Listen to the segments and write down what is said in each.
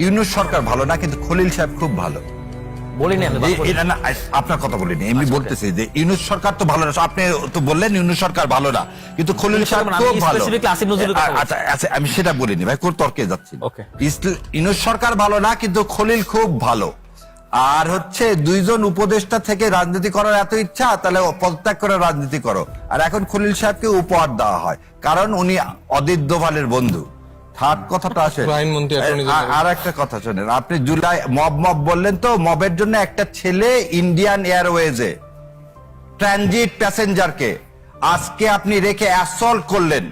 ইউনূস সরকার ভালো না, কিন্তু খলিল সাহেব খুব ভালো। বলিনি আমি, আপনার কথা বলিনি, এমনি বলতেছি যে ইউনূস সরকার তো ভালো না। আপনি তো বললেন ইউনূস সরকার ভালো না, কিন্তু খলিল সাহেব খুব ভালো। আচ্ছা, আমি সেটা বলিনি ভাই, কোন তর্কে যাচ্ছি। ইউনূস সরকার ভালো না, কিন্তু খলিল খুব ভালো। আর হচ্ছে দুইজন উপদেষ্টা থেকে রাজনীতি করার এত ইচ্ছা, তাহলে পদত্যাগ করে রাজনীতি করো। আর এখন খলিল সাহেবকে উপহার দেওয়া হয়, কারণ উনি অদিত দোভালের বন্ধু। থার্ড কথাটা আসে, আর একটা কথা শোনেন, আপনি জুলাই মব বললেন তো, মবের জন্য একটা ছেলে ইন্ডিয়ান এয়ারওয়েজে ট্রানজিট প্যাসেঞ্জারকে আজকে আপনি রেখে অ্যাসল্ট করলেন,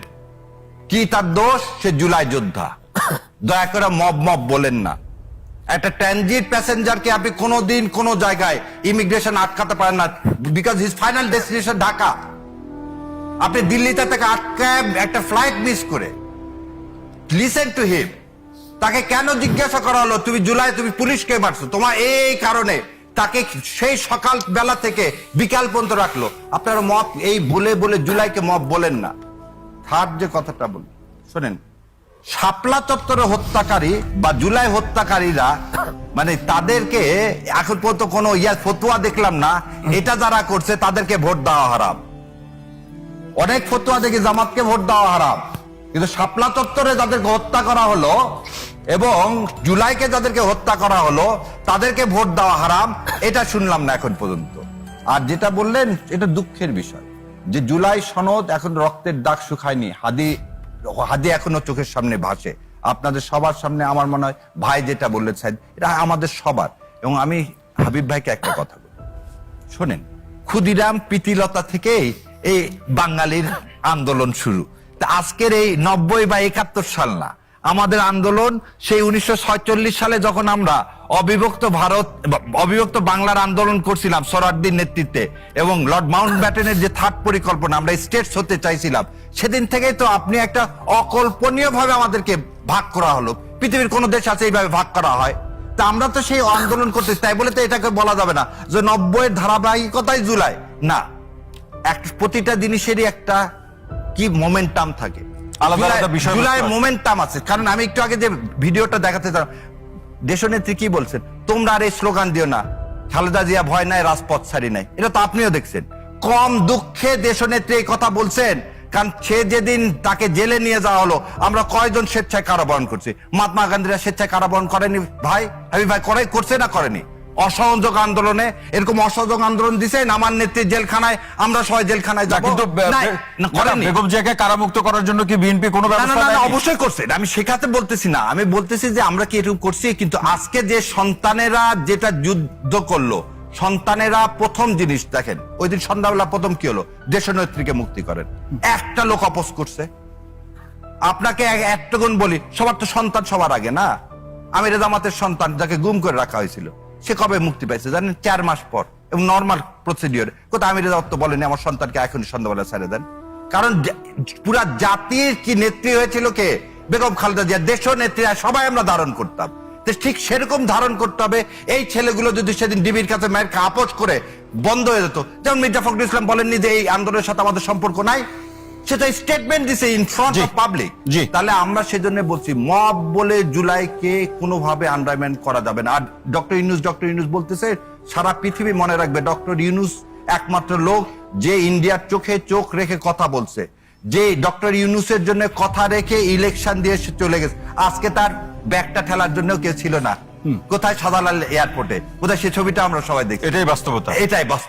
কি তার দোষ? সে জুলাই যোদ্ধা। দয়া করে মব বলেন না। একটা ট্রানজিট প্যাসেঞ্জারকে আপনি কোনোদিন কোনো জায়গায় ইমিগ্রেশন আটকাতে পারেন না, because his final destination Dhaka. আপনি দিল্লিতে তাকে আটকায় একটা ফ্লাইট মিস করে। Listen to him. তাকে কেন জিজ্ঞাসা করা হলো তুমি জুলাই তুমি পুলিশকে মারছো? তোমার এই কারণে তাকে সেই সকাল বেলা থেকে বিকাল পর্যন্ত রাখলো। আপনারা মব এই বলে জুলাইকে মব বলেন না। থার্ড যে কথাটা বলি শোনেন, শাপলা চত্বরে হত্যাকারী বা জুলাই হত্যাকারীরা, মানে তাদেরকে এখন পর্যন্ত কোনো ফতোয়া দেখলাম না। এটা যারা করছে তাদেরকে ভোট দেওয়া হারাম। অনেক ফতোয়া দেখি জামাতকে ভোট দেওয়া হারাম, কিন্তু শাপলা চত্বরে যাদেরকে হত্যা করা হলো এবং জুলাইকে যাদেরকে হত্যা করা হলো তাদেরকে ভোট দেওয়া হারাম, এটা শুনলাম না এখন পর্যন্ত। আর যেটা বললেন এটা দুঃখের বিষয় যে জুলাই সনদ এখন রক্তের দাগ শুকায়নি, হাদি এখনো চোখের সামনে ভাসে। আপনাদের সবার সামনে আমার মনে হয় ভাই যেটা বললেন এটা আমাদের সবার। এবং আমি হাবিব ভাইকে একটা কথা বলি, শোনেন, ক্ষুদিরাম প্রীতিলতা থেকে এই বাঙালির আন্দোলন শুরু। আজকের এই 90 বা 71 সাল না, আমাদের আন্দোলন সেই 1947 সালে যখন আমরা অবিভক্ত বাংলার আন্দোলন করছিলাম সোহরাওয়ার্দীর নেতৃত্বে, এবং লর্ড মাউন্টব্যাটেনের যে থার্ড পরিকল্পনা, আমরা স্টেটস হতে চাইছিলাম, সেদিন থেকেই তো আপনি একটা অকল্পনীয় ভাবে আমাদেরকে ভাগ করা হলো। পৃথিবীর কোন দেশ আছে এইভাবে ভাগ করা হয়? তা আমরা তো সেই আন্দোলন করতে, তাই বলে তো এটাকে বলা যাবে না যে 90-এর ধারাবাহিকতাই জুলাই না। প্রতিটা জিনিসেরই একটা কি মোমেন্টাম থাকে, জুলাই মোমেন্টাম আছে। কারণ আমি একটু আগে যে ভিডিওটা দেখাতে চাই, দেশনেত্রী কি বলছেন, তোমরা আর এই স্লোগান দিও না, খালেদা জিয়া ভয় নাই, রাজপথ ছাড়ি নাই। এটা তো আপনিও দেখছেন। কম দুঃখে দেশনেত্রী এই কথা বলছেন, কারণ সে যেদিন তাকে জেলে নিয়ে যাওয়া হলো, আমরা কয়জন স্বেচ্ছায় কারাবরণ করছি? মহাত্মা গান্ধীরা স্বেচ্ছায় কারাবরণ করেনি ভাই? হাবিব ভাই করছে না করেনি? অসহযোগ আন্দোলনে এরকম অসহযোগ আন্দোলন দিছেন, আমার নেত্রী জেলখানায়, আমরা সবাই জেলখানায় যাব। কিন্তু বেগম জিয়াকে কারামুক্ত করার জন্য কি বিএনপি কোনো ব্যবস্থা নেয়? অবশ্যই করছে, আমি শেখাতে বলতেছি না, আমি বলতেছি যে আমরা কি এরকম করছি। কিন্তু আজকে যে সন্তানেরা যেটা যুদ্ধ করলো, সন্তানেরা প্রথম জিনিস দেখেন, ওই দিন সন্ধ্যাবেলা প্রথম কি হলো? দেশনেত্রীকে মুক্তি করেন। একটা লোক অপোজ করছে। আপনাকে একটা গুণ বলি, সবার তো সন্তান সবার আগে না। আমির জামাতের সন্তান যাকে গুম করে রাখা হয়েছিল, সে কবে মুক্তি পাইছে জানেন? 4 মাস পর, এবং নর্মাল প্রসিডিওর। কোথাও আমির জামাত তো বলেনি আমার সন্তানকে এখন সন্ধ্যাবেলা ছেড়ে দেন। কারণ পুরা জাতির কি নেত্রী হয়েছিল কে? বেগম খালেদা জিয়া। দেশ নেত্রী সবাই আমরা ধারণ করতাম, ঠিক সেরকম ধারণ করতে হবে। এই ছেলেগুলো যদি সেদিন ডিবির কাছে মায়ের আপোষ করে বন্ধ হয়ে যেত, যেমন মির্জা ফখরুল ইসলাম বলেননি যে এই আন্দোলনের সাথে আমাদের সম্পর্ক নাই, সেটা স্টেটমেন্ট দিছে ইন ফ্রন্ট অফ পাবলিক। তাহলে আমরা সেজন্য বলছি মব বলে জুলাইকে কোনোভাবে আন্ডারমাইন করা যাবে না। আর ডক্টর ইউনূস বলতেছে সারা পৃথিবী মনে রাখবে, ডক্টর ইউনূস একমাত্র লোক যে ইন্ডিয়ার চোখে চোখ রেখে কথা বলছে, যে ডক্টর ইউনূসের জন্য কথা রেখে ইলেকশন দিয়ে চলে গেছে। আজকে তার ব্যাগটা ঠেলার জন্য কেউ ছিল না। কোথায়? শাহজালাল এয়ারপোর্টে। কোথায়? সে ছবিটা আমরা সবাই দেখি। এটাই বাস্তবতা, এটাই বাস্তব।